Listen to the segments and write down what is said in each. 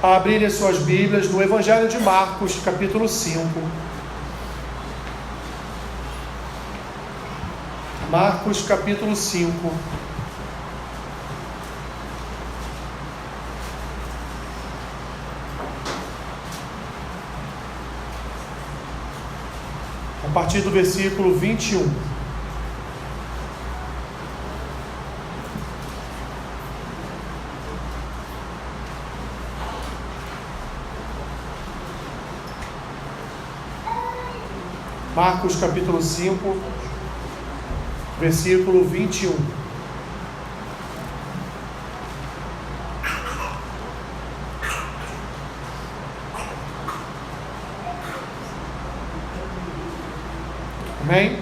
a abrirem suas Bíblias no Evangelho de Marcos, capítulo 5. Marcos, capítulo 5. A partir do versículo 21. Marcos capítulo 5, versículo 21. Amém?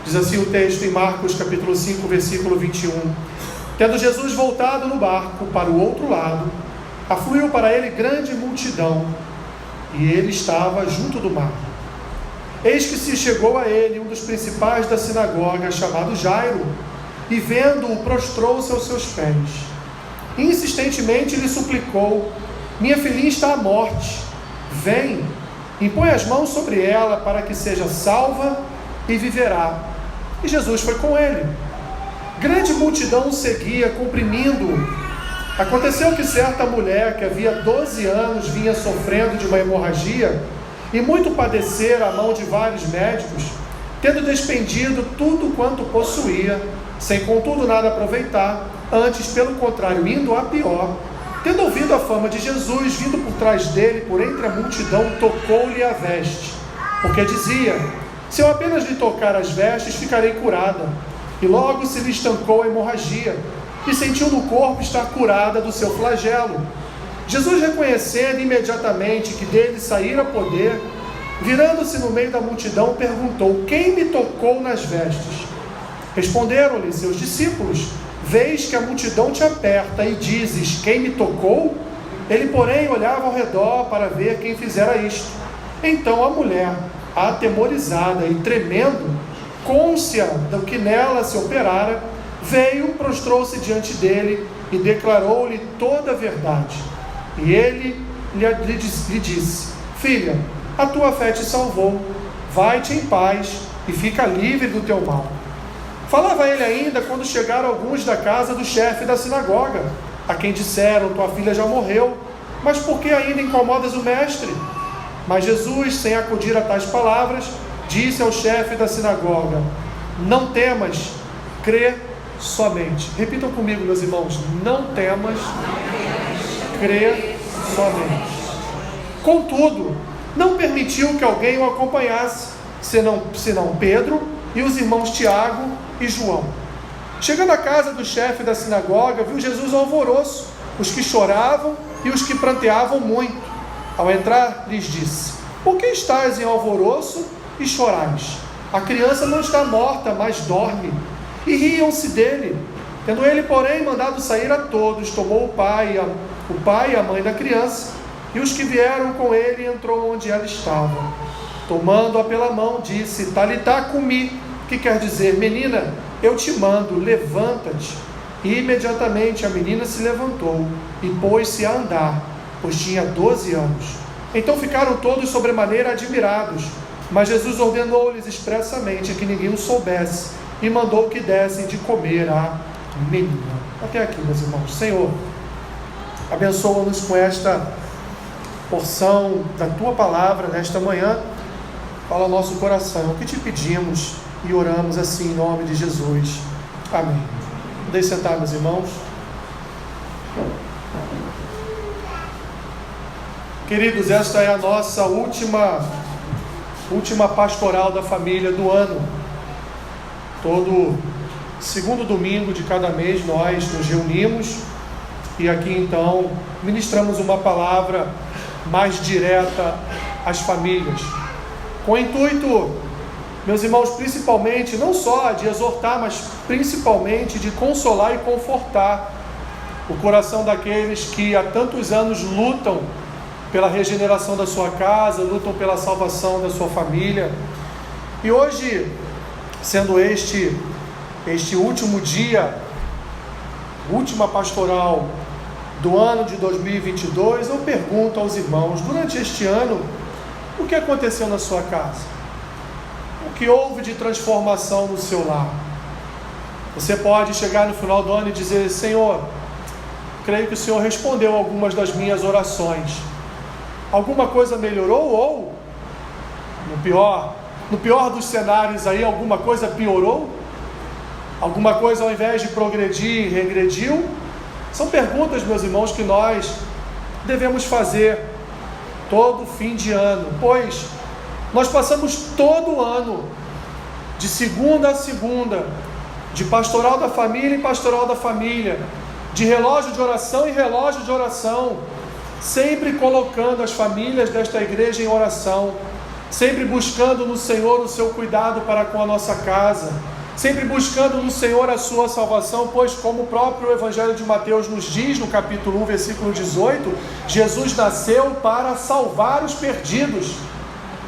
Diz assim o texto em Marcos capítulo 5, versículo 21. Tendo Jesus voltado no barco para o outro lado, afluiu para ele grande multidão, e ele estava junto do mar. Eis que se chegou a ele um dos principais da sinagoga, chamado Jairo, e vendo-o, prostrou-se aos seus pés. Insistentemente lhe suplicou: minha filhinha está à morte, vem, impõe as mãos sobre ela para que seja salva e viverá. E Jesus foi com ele. Grande multidão o seguia, comprimindo-o. Aconteceu que certa mulher, que havia 12 anos vinha sofrendo de uma hemorragia, e muito padecera à mão de vários médicos, tendo despendido tudo quanto possuía, sem contudo nada aproveitar, antes pelo contrário, indo a pior, tendo ouvido a fama de Jesus, vindo por trás dele, por entre a multidão, tocou-lhe a veste, porque dizia: se eu apenas lhe tocar as vestes, ficarei curada. E logo se lhe estancou a hemorragia, e sentiu no corpo estar curada do seu flagelo. Jesus, reconhecendo imediatamente que dele saíra poder, virando-se no meio da multidão, perguntou: quem me tocou nas vestes? Responderam-lhe seus discípulos: vês que a multidão te aperta e dizes: quem me tocou? Ele, porém, olhava ao redor para ver quem fizera isto. Então a mulher, atemorizada e tremendo, cônscia do que nela se operara, veio, prostrou-se diante dele e declarou-lhe toda a verdade. E ele lhe disse: filha, a tua fé te salvou, vai-te em paz e fica livre do teu mal. Falava ele ainda quando chegaram alguns da casa do chefe da sinagoga, a quem disseram: tua filha já morreu, mas por que ainda incomodas o mestre? Mas Jesus, sem acudir a tais palavras, disse ao chefe da sinagoga: não temas, crê somente. Repitam comigo, meus irmãos: não temas, crê somente. Contudo, não permitiu que alguém o acompanhasse, senão Pedro e os irmãos Tiago e João. Chegando à casa do chefe da sinagoga, viu Jesus o alvoroço, os que choravam e os que pranteavam muito. Ao entrar, lhes disse: por que estáis em alvoroço e chorais? A criança não está morta, mas dorme. E riam-se dele. Tendo ele, porém, mandado sair a todos, tomou o pai e a mãe da criança, e os que vieram com ele, entrou onde ela estava. Tomando-a pela mão, disse: Talitá cumi, que quer dizer: menina, eu te mando, levanta-te. E imediatamente a menina se levantou e pôs-se a andar, pois tinha 12 anos. Então ficaram todos sobremaneira admirados, mas Jesus ordenou-lhes expressamente que ninguém o soubesse, e mandou que dessem de comer a menina. Até aqui, meus irmãos. Senhor, abençoa-nos com esta porção da Tua Palavra nesta manhã. Fala ao nosso coração, o que te pedimos e oramos assim em nome de Jesus. Amém. Deixe sentar, meus irmãos. Queridos, esta é a nossa última pastoral da família do ano. Todo segundo domingo de cada mês nós nos reunimos e aqui então ministramos uma palavra mais direta às famílias, com o intuito, meus irmãos, principalmente, não só de exortar, mas principalmente de consolar e confortar o coração daqueles que há tantos anos lutam pela regeneração da sua casa, lutam pela salvação da sua família. E hoje, sendo este último dia, última pastoral do ano de 2022, eu pergunto aos irmãos, durante este ano, o que aconteceu na sua casa? O que houve de transformação no seu lar? Você pode chegar no final do ano e dizer: Senhor, creio que o Senhor respondeu algumas das minhas orações. Alguma coisa melhorou ou, no pior dos cenários aí, alguma coisa piorou? Alguma coisa, ao invés de progredir, regrediu? São perguntas, meus irmãos, que nós devemos fazer todo fim de ano, pois nós passamos todo ano, de segunda a segunda, de pastoral da família em pastoral da família, de relógio de oração em relógio de oração, sempre colocando as famílias desta igreja em oração, sempre buscando no Senhor o seu cuidado para com a nossa casa, sempre buscando no Senhor a sua salvação, pois como o próprio Evangelho de Mateus nos diz, no capítulo 1, versículo 18, Jesus nasceu para salvar os perdidos,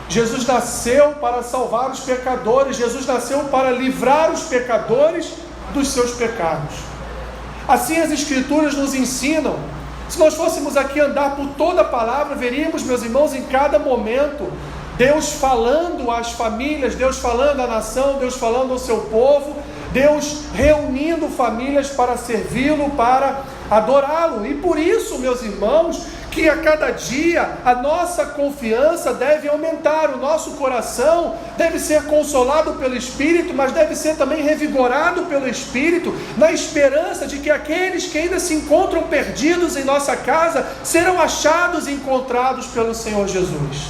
Jesus nasceu para salvar os pecadores, Jesus nasceu para livrar os pecadores dos seus pecados. Assim as Escrituras nos ensinam. Se nós fôssemos aqui andar por toda a palavra, veríamos, meus irmãos, em cada momento, Deus falando às famílias, Deus falando à nação, Deus falando ao seu povo, Deus reunindo famílias para servi-lo, para adorá-lo. E por isso, meus irmãos, que a cada dia a nossa confiança deve aumentar, o nosso coração deve ser consolado pelo Espírito, mas deve ser também revigorado pelo Espírito, na esperança de que aqueles que ainda se encontram perdidos em nossa casa serão achados e encontrados pelo Senhor Jesus.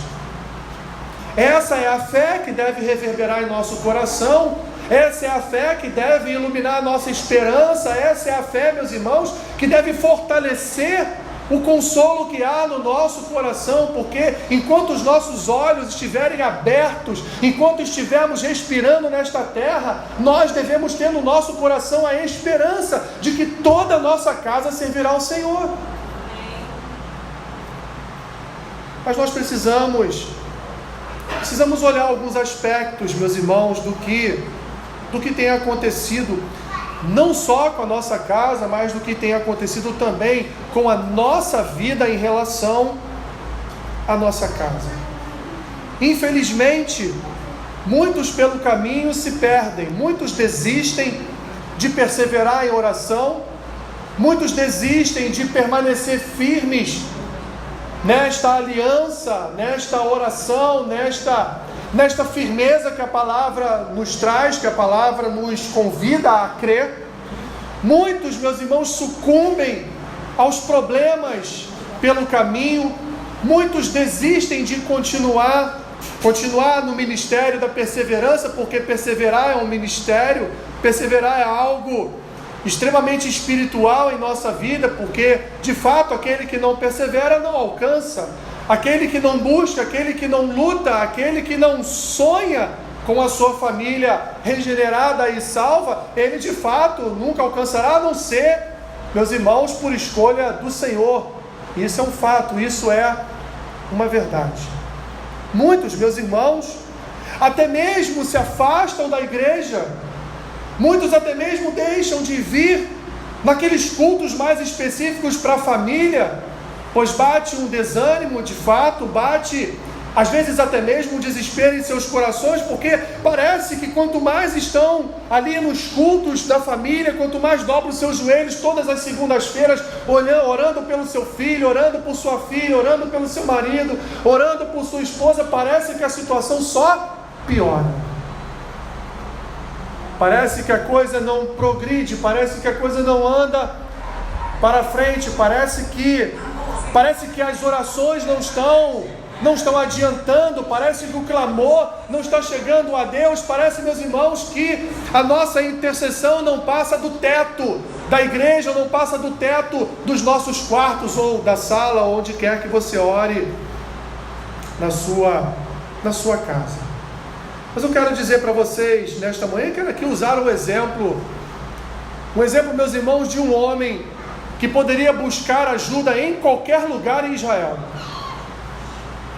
Essa é a fé que deve reverberar em nosso coração, essa é a fé que deve iluminar a nossa esperança, essa é a fé, meus irmãos, que deve fortalecer o consolo que há no nosso coração, porque enquanto os nossos olhos estiverem abertos, enquanto estivermos respirando nesta terra, nós devemos ter no nosso coração a esperança de que toda a nossa casa servirá ao Senhor. Mas nós precisamos olhar alguns aspectos, meus irmãos, do que tem acontecido, não só com a nossa casa, mas do que tem acontecido também com a nossa vida em relação à nossa casa. Infelizmente, muitos pelo caminho se perdem, muitos desistem de perseverar em oração, muitos desistem de permanecer firmes nesta aliança, nesta oração, nesta firmeza que a palavra nos traz, que a palavra nos convida a crer. Muitos, meus irmãos, sucumbem aos problemas pelo caminho, muitos desistem de continuar no ministério da perseverança, porque perseverar é um ministério, perseverar é algo extremamente espiritual em nossa vida, porque de fato aquele que não persevera não alcança, aquele que não busca, aquele que não luta, aquele que não sonha com a sua família regenerada e salva, ele de fato nunca alcançará, a não ser, meus irmãos, por escolha do Senhor. Isso é um fato, isso é uma verdade. Muitos, meus irmãos, até mesmo se afastam da igreja, muitos até mesmo deixam de vir naqueles cultos mais específicos para a família, pois bate um desânimo, de fato, bate às vezes até mesmo um desespero em seus corações, porque parece que quanto mais estão ali nos cultos da família, quanto mais dobram os seus joelhos todas as segundas-feiras, orando pelo seu filho, orando por sua filha, orando pelo seu marido, orando por sua esposa, parece que a situação só piora. Parece que a coisa não progride, parece que a coisa não anda para frente, parece que as orações não estão adiantando, parece que o clamor não está chegando a Deus, parece, meus irmãos, que a nossa intercessão não passa do teto da igreja, não passa do teto dos nossos quartos ou da sala, onde quer que você ore na sua casa. Mas eu quero dizer para vocês, nesta manhã, eu quero aqui usar um exemplo, meus irmãos, de um homem que poderia buscar ajuda em qualquer lugar em Israel.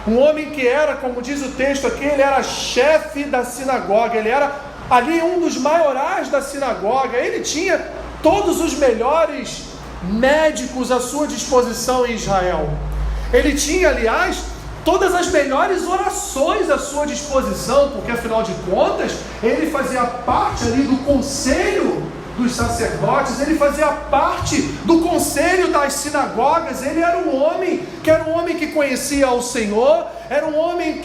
Um homem que era, como diz o texto aqui, ele era chefe da sinagoga, ele era ali um dos maiorais da sinagoga, ele tinha todos os melhores médicos à sua disposição em Israel. Ele tinha, aliás, todas as melhores orações à sua disposição, porque afinal de contas, ele fazia parte ali do conselho dos sacerdotes, ele fazia parte do conselho das sinagogas. Ele era um homem que conhecia ao Senhor, era um homem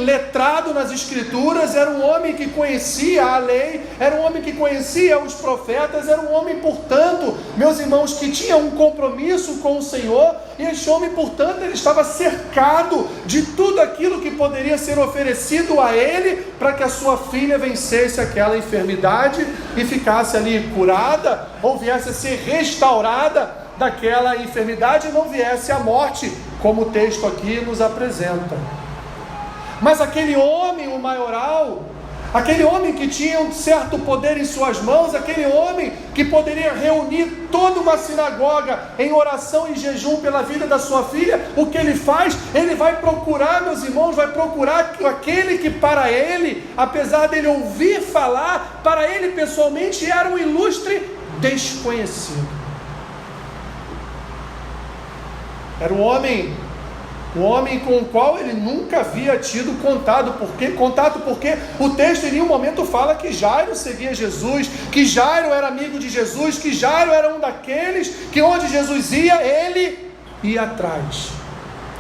letrado nas escrituras, era um homem que conhecia a lei, era um homem que conhecia os profetas, era um homem, portanto, meus irmãos, que tinha um compromisso com o Senhor. E este homem, portanto, ele estava cercado de tudo aquilo que poderia ser oferecido a ele, para que a sua filha vencesse aquela enfermidade e ficasse ali curada, ou viesse a ser restaurada daquela enfermidade e não viesse à morte, como o texto aqui nos apresenta. Mas aquele homem, o maioral, aquele homem que tinha um certo poder em suas mãos, aquele homem que poderia reunir toda uma sinagoga em oração e jejum pela vida da sua filha, o que ele faz? Ele vai procurar, meus irmãos, vai procurar aquele que para ele, apesar dele ouvir falar, para ele pessoalmente era um ilustre desconhecido. Era um homem com o qual ele nunca havia tido contato, porque o texto em nenhum momento fala que Jairo seguia Jesus, que Jairo era amigo de Jesus, que Jairo era um daqueles que onde Jesus ia, ele ia atrás.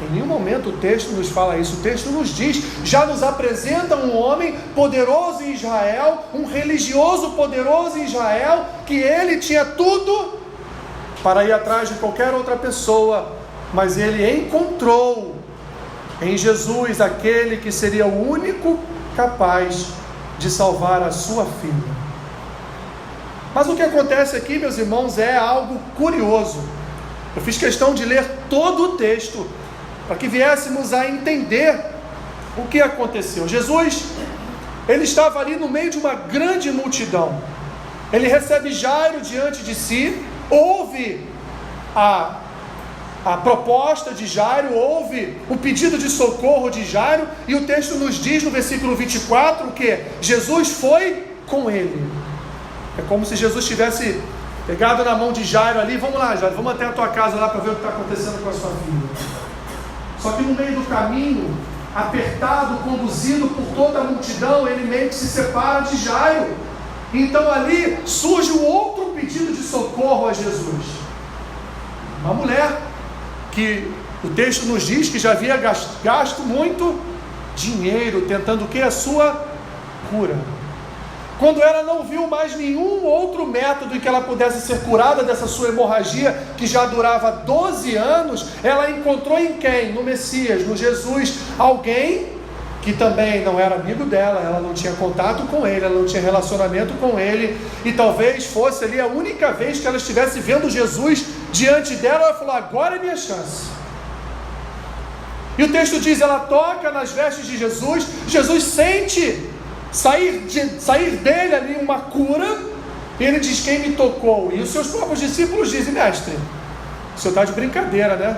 Em nenhum momento o texto nos fala isso. O texto nos diz, já nos apresenta um homem poderoso em Israel, um religioso poderoso em Israel, que ele tinha tudo para ir atrás de qualquer outra pessoa, mas ele encontrou em Jesus aquele que seria o único capaz de salvar a sua filha. Mas o que acontece aqui, meus irmãos, é algo curioso. Eu fiz questão de ler todo o texto para que viéssemos a entender o que aconteceu. Jesus, ele estava ali no meio de uma grande multidão. Ele recebe Jairo diante de si, ouve a proposta de Jairo, houve o pedido de socorro de Jairo, e o texto nos diz no versículo 24 que Jesus foi com ele. É como se Jesus tivesse pegado na mão de Jairo ali: vamos lá, Jairo, vamos até a tua casa lá para ver o que está acontecendo com a sua filha. Só que no meio do caminho, apertado, conduzido por toda a multidão, ele meio que se separa de Jairo. Então ali surge um outro pedido de socorro a Jesus. Uma mulher que o texto nos diz que já havia gasto muito dinheiro tentando o que? A sua cura. Quando ela não viu mais nenhum outro método em que ela pudesse ser curada dessa sua hemorragia, que já durava 12 anos, ela encontrou em quem? No Messias, no Jesus, alguém que também não era amigo dela, ela não tinha contato com ele, ela não tinha relacionamento com ele, e talvez fosse ali a única vez que ela estivesse vendo Jesus diante dela. Ela falou: agora é minha chance. E o texto diz, ela toca nas vestes de Jesus, Jesus sente sair dele ali uma cura, e ele diz: quem me tocou? E os seus próprios discípulos dizem: mestre, o senhor está de brincadeira, né?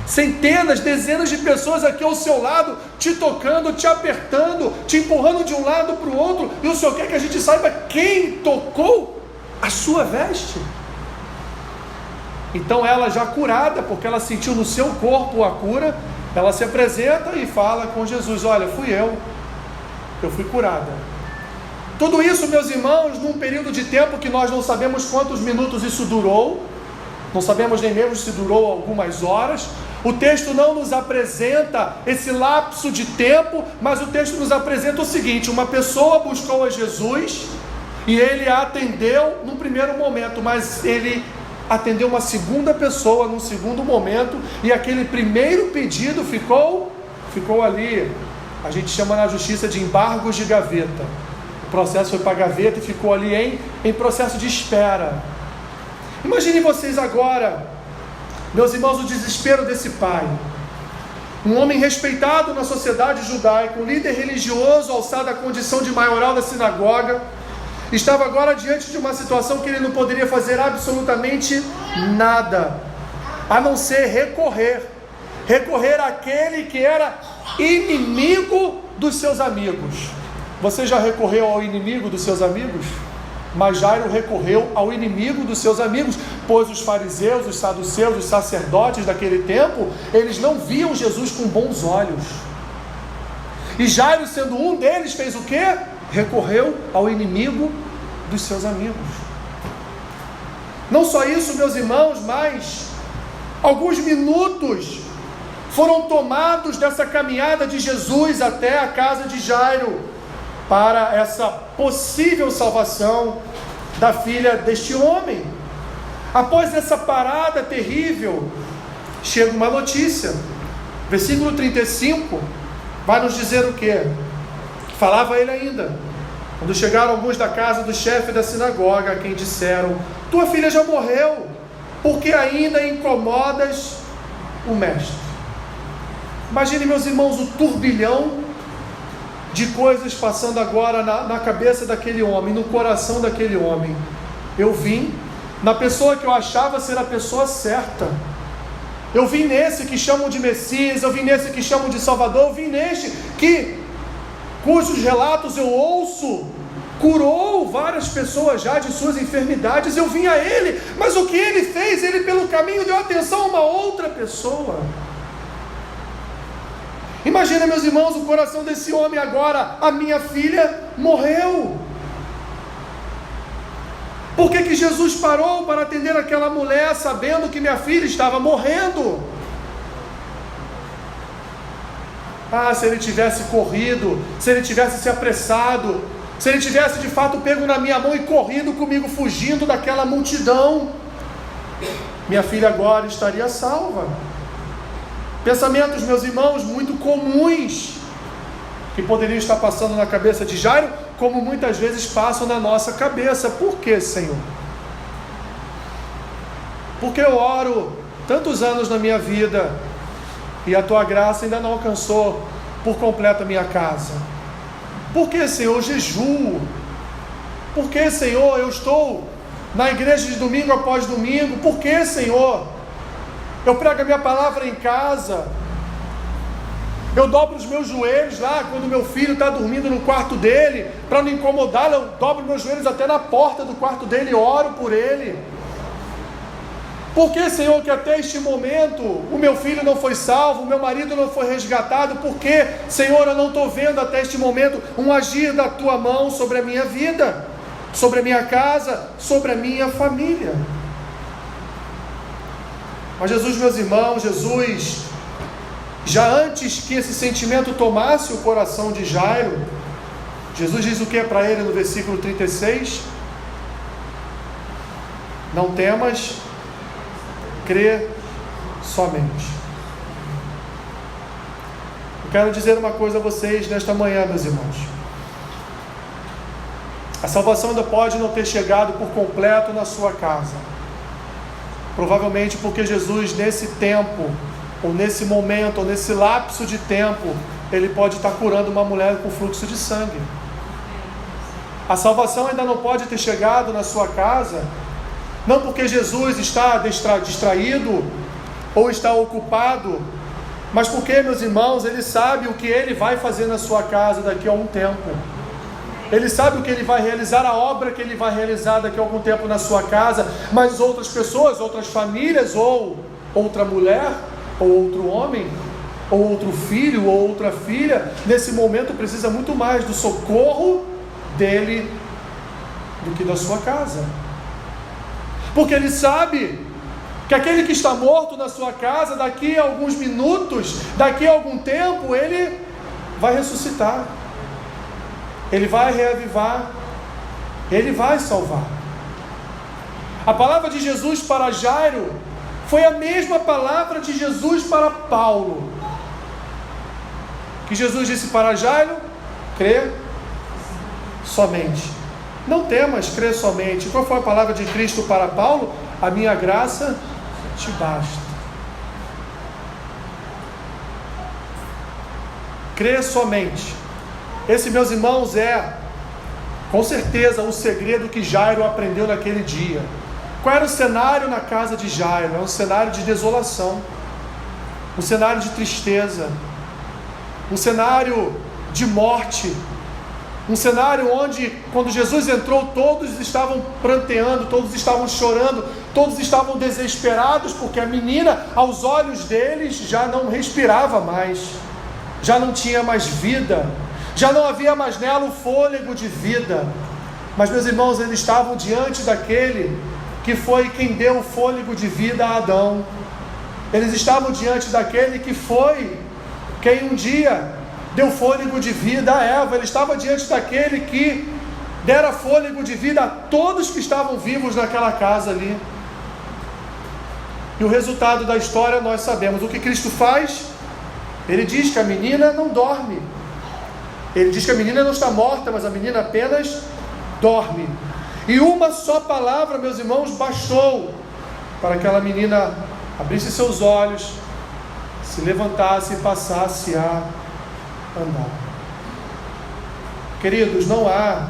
Centenas, dezenas de pessoas aqui ao seu lado, te tocando, te apertando, te empurrando de um lado para o outro, e o senhor quer que a gente saiba quem tocou a sua veste? Então ela, já curada, porque ela sentiu no seu corpo a cura, ela se apresenta e fala com Jesus: olha, fui eu fui curada. Tudo isso, meus irmãos, num período de tempo que nós não sabemos quantos minutos isso durou, não sabemos nem mesmo se durou algumas horas. O texto não nos apresenta esse lapso de tempo, mas o texto nos apresenta o seguinte: uma pessoa buscou a Jesus e ele a atendeu num primeiro momento, mas ele atendeu uma segunda pessoa num segundo momento, e aquele primeiro pedido ficou ali. A gente chama na justiça de embargos de gaveta. O processo foi para a gaveta e ficou ali em processo de espera. Imaginem vocês agora, meus irmãos, o desespero desse pai. Um homem respeitado na sociedade judaica, um líder religioso alçado à condição de maioral da sinagoga, estava agora diante de uma situação que ele não poderia fazer absolutamente nada, a não ser recorrer àquele que era inimigo dos seus amigos. Você já recorreu ao inimigo dos seus amigos? Mas Jairo recorreu ao inimigo dos seus amigos, pois os fariseus, os saduceus, os sacerdotes daquele tempo, eles não viam Jesus com bons olhos. E Jairo, sendo um deles, fez o quê? Recorreu ao inimigo dos seus amigos. Não só isso, meus irmãos, mas alguns minutos foram tomados dessa caminhada de Jesus até a casa de Jairo, para essa possível salvação da filha deste homem. Após essa parada terrível, chega uma notícia. Versículo 35 vai nos dizer o quê? Falava ele ainda, quando chegaram alguns da casa do chefe da sinagoga, a quem disseram: tua filha já morreu, porque ainda incomodas o mestre. Imagine, meus irmãos, o turbilhão de coisas passando agora na cabeça daquele homem, no coração daquele homem. Eu vim na pessoa que eu achava ser a pessoa certa. Eu vim nesse que chamam de Messias, eu vim nesse que chamam de Salvador, eu vim neste cujos relatos eu ouço, curou várias pessoas já de suas enfermidades. Eu vim a ele, mas o que ele fez? Ele pelo caminho deu atenção a uma outra pessoa. Imagina, meus irmãos, o coração desse homem agora: a minha filha morreu. Por que Jesus parou para atender aquela mulher, sabendo que minha filha estava morrendo? Se ele tivesse corrido, se ele tivesse se apressado, se ele tivesse de fato pego na minha mão e corrido comigo, fugindo daquela multidão, minha filha agora estaria salva. Pensamentos, meus irmãos, muito comuns, que poderiam estar passando na cabeça de Jairo, como muitas vezes passam na nossa cabeça. Por que, Senhor? Porque eu oro tantos anos na minha vida, e a Tua graça ainda não alcançou por completo a minha casa. Por que, Senhor, eu jejuo? Por que, Senhor, eu estou na igreja de domingo após domingo? Por que, Senhor, eu prego a minha palavra em casa? Eu dobro os meus joelhos lá quando meu filho está dormindo no quarto dele, para não incomodá-lo. Eu dobro meus joelhos até na porta do quarto dele e oro por ele. Por que, Senhor, que até este momento o meu filho não foi salvo, o meu marido não foi resgatado? Por que, Senhor, eu não estou vendo até este momento um agir da Tua mão sobre a minha vida, sobre a minha casa, sobre a minha família? Mas Jesus, meus irmãos, Jesus, já antes que esse sentimento tomasse o coração de Jairo, Jesus diz o que para ele no versículo 36? Não temas, crê somente. Eu quero dizer uma coisa a vocês nesta manhã, meus irmãos. A salvação ainda pode não ter chegado por completo na sua casa. Provavelmente porque Jesus, nesse tempo, ou nesse momento, ou nesse lapso de tempo, Ele pode estar curando uma mulher com fluxo de sangue. A salvação ainda não pode ter chegado na sua casa, não porque Jesus está distraído, ou está ocupado, mas porque, meus irmãos, Ele sabe o que Ele vai fazer na sua casa daqui a um tempo. Ele sabe o que Ele vai realizar, a obra que Ele vai realizar daqui a algum tempo na sua casa, mas outras pessoas, outras famílias, ou outra mulher, ou outro homem, ou outro filho, ou outra filha, nesse momento precisa muito mais do socorro dele do que da sua casa. Porque Ele sabe que aquele que está morto na sua casa, daqui a alguns minutos, daqui a algum tempo, ele vai ressuscitar. Ele vai reavivar, Ele vai salvar. A palavra de Jesus para Jairo foi a mesma palavra de Jesus para Paulo. Que Jesus disse para Jairo: crê somente. Não temas, crê somente. Qual foi a palavra de Cristo para Paulo? A minha graça te basta. Crê somente. Esse, meus irmãos, é com certeza o segredo que Jairo aprendeu naquele dia. Qual era o cenário na casa de Jairo? Era um cenário de desolação, um cenário de tristeza, um cenário de morte. Um cenário onde, quando Jesus entrou, todos estavam pranteando, todos estavam chorando, todos estavam desesperados, porque a menina, aos olhos deles, já não respirava mais, já não tinha mais vida, já não havia mais nela o fôlego de vida. Mas, meus irmãos, eles estavam diante daquele que foi quem deu o fôlego de vida a Adão. Eles estavam diante daquele que foi quem um dia deu fôlego de vida a Eva. Ele estava diante daquele que dera fôlego de vida a todos que estavam vivos naquela casa ali. E o resultado da história nós sabemos. O que Cristo faz? Ele diz que a menina não dorme. Ele diz que a menina não está morta, mas a menina apenas dorme. E uma só palavra, meus irmãos, bastou para aquela menina abrisse seus olhos, se levantasse e passasse a andar. Queridos, não há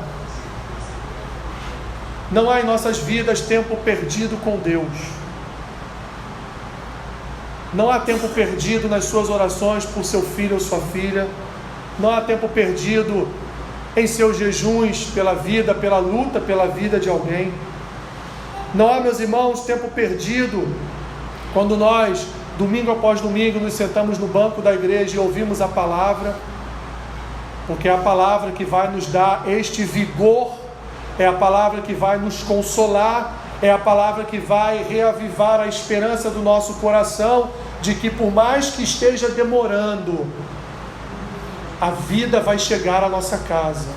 em nossas vidas tempo perdido com Deus. Não há tempo perdido nas suas orações por seu filho ou sua filha. Não há tempo perdido em seus jejuns pela vida, pela luta pela vida de alguém. Não há, meus irmãos, tempo perdido quando nós, domingo após domingo, nos sentamos no banco da igreja e ouvimos a palavra, porque é a palavra que vai nos dar este vigor, é a palavra que vai nos consolar, é a palavra que vai reavivar a esperança do nosso coração, de que por mais que esteja demorando, a vida vai chegar à nossa casa.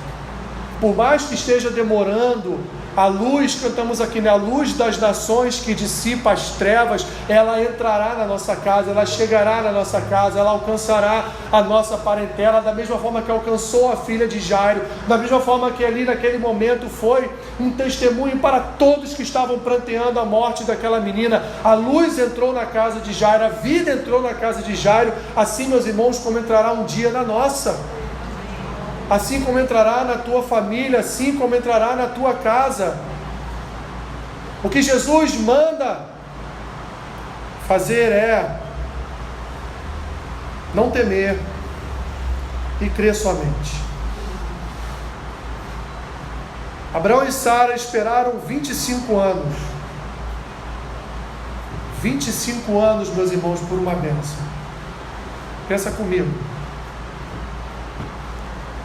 Por mais que esteja demorando, a luz, cantamos aqui, né? A luz das nações que dissipa as trevas, ela entrará na nossa casa, ela chegará na nossa casa, ela alcançará a nossa parentela, da mesma forma que alcançou a filha de Jairo, da mesma forma que ali naquele momento foi um testemunho para todos que estavam pranteando a morte daquela menina. A luz entrou na casa de Jairo, a vida entrou na casa de Jairo. Assim, meus irmãos, como entrará um dia na nossa, assim como entrará na tua família, assim como entrará na tua casa. O que Jesus manda fazer é não temer e crer somente. Abraão e Sara esperaram 25 anos. 25 anos, meus irmãos, por uma bênção. Pensa comigo.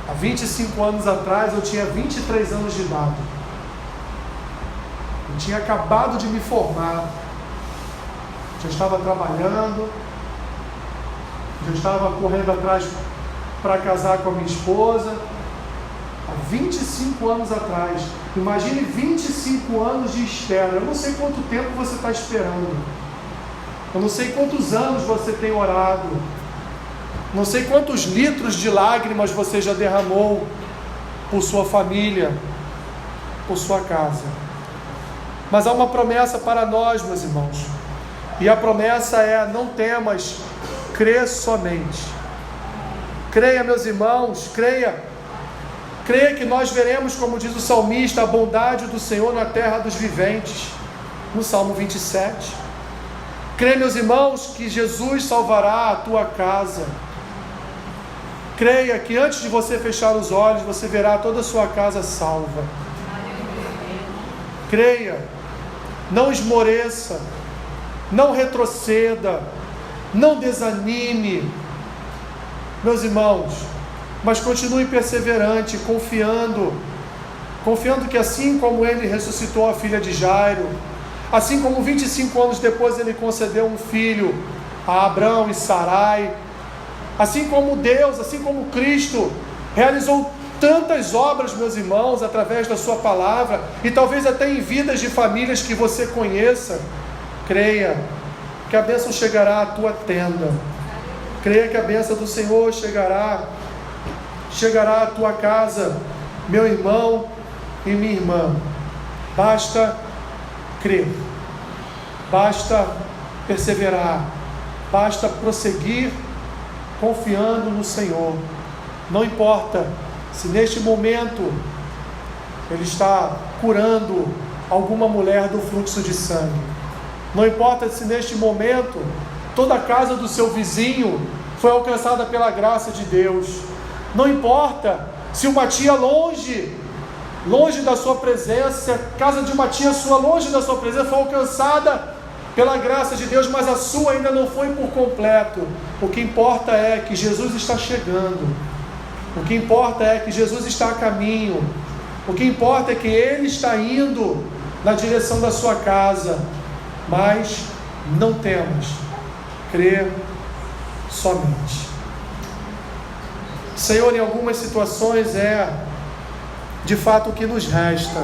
Há 25 anos atrás eu tinha 23 anos de idade. Eu tinha acabado de me formar. Já estava trabalhando. Já estava correndo atrás para casar com a minha esposa. Há 25 anos atrás. Imagine 25 anos de espera. Eu não sei quanto tempo você está esperando. Eu não sei quantos anos você tem orado. Não sei quantos litros de lágrimas você já derramou por sua família, por sua casa. Mas há uma promessa para nós, meus irmãos. E a promessa é: não temas, crê somente. Creia, meus irmãos, creia. Creia que nós veremos, como diz o salmista, a bondade do Senhor na terra dos viventes, no Salmo 27. Creia, meus irmãos, que Jesus salvará a tua casa. Creia que antes de você fechar os olhos, você verá toda a sua casa salva. Creia, não esmoreça, não retroceda, não desanime, meus irmãos, mas continue perseverante, confiando que assim como ele ressuscitou a filha de Jairo, assim como 25 anos depois ele concedeu um filho a Abrão e Sarai, assim como Deus, assim como Cristo realizou tantas obras, meus irmãos, através da sua palavra, e talvez até em vidas de famílias que você conheça, creia que a bênção chegará à tua tenda. Creia que a bênção do Senhor chegará à tua casa, meu irmão e minha irmã. Basta crer, basta perseverar, basta prosseguir confiando no Senhor. Não importa se neste momento Ele está curando alguma mulher do fluxo de sangue. Não importa se neste momento toda a casa do seu vizinho foi alcançada pela graça de Deus. Não importa Se uma tia longe da sua presença, se a casa de uma tia sua longe da sua presença foi alcançada pela graça de Deus, mas a sua ainda não foi por completo, o que importa é que Jesus está chegando, o que importa é que Jesus está a caminho, o que importa é que Ele está indo na direção da sua casa, mas não temos crer somente. Senhor, em algumas situações de fato o que nos resta.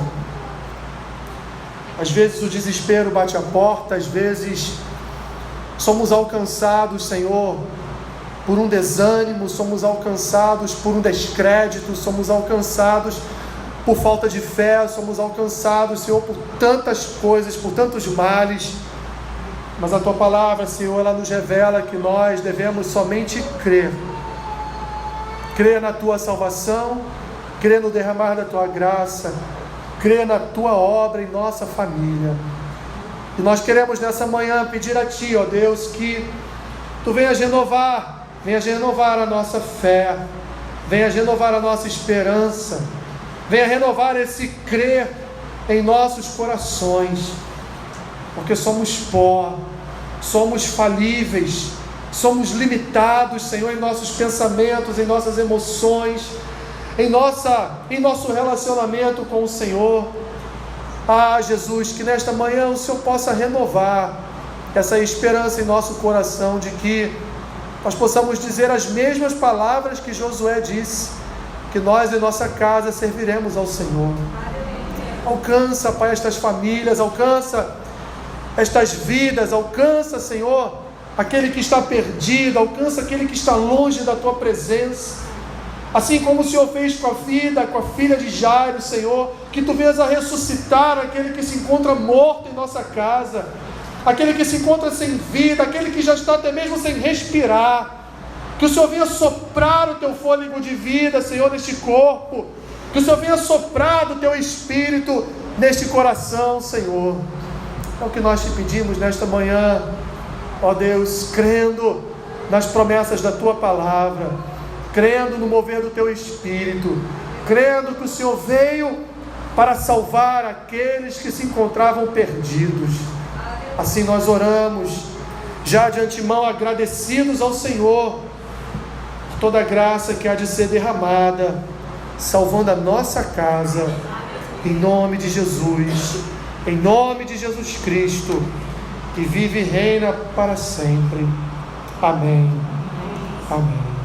Às vezes o desespero bate a porta, às vezes somos alcançados, Senhor, por um desânimo, somos alcançados por um descrédito, somos alcançados por falta de fé, somos alcançados, Senhor, por tantas coisas, por tantos males, mas a Tua palavra, Senhor, ela nos revela que nós devemos somente crer na Tua salvação, crer no derramar da Tua graça, crer na Tua obra em nossa família. E nós queremos nessa manhã pedir a Ti, ó Deus, que Tu venhas renovar a nossa fé, venhas renovar a nossa esperança, venha renovar esse crer em nossos corações, porque somos pó, somos falíveis, somos limitados, Senhor, em nossos pensamentos, em nossas emoções, em nosso relacionamento com o Senhor. Jesus, que nesta manhã o Senhor possa renovar essa esperança em nosso coração, de que nós possamos dizer as mesmas palavras que Josué disse, que nós em nossa casa serviremos ao Senhor. Alcança, Pai, estas famílias, alcança estas vidas, alcança, Senhor, aquele que está perdido, alcança aquele que está longe da Tua presença, assim como o Senhor fez com a filha de Jairo, Senhor, que Tu venhas a ressuscitar aquele que se encontra morto em nossa casa, aquele que se encontra sem vida, aquele que já está até mesmo sem respirar, que o Senhor venha soprar o Teu fôlego de vida, Senhor, neste corpo, que o Senhor venha soprar do Teu Espírito neste coração, Senhor. É o que nós Te pedimos nesta manhã, ó Deus, crendo nas promessas da Tua palavra, crendo no mover do Teu Espírito, crendo que o Senhor veio para salvar aqueles que se encontravam perdidos. Assim nós oramos, já de antemão agradecidos ao Senhor, por toda a graça que há de ser derramada, salvando a nossa casa, em nome de Jesus, em nome de Jesus Cristo, que vive e reina para sempre. Amém. Amém.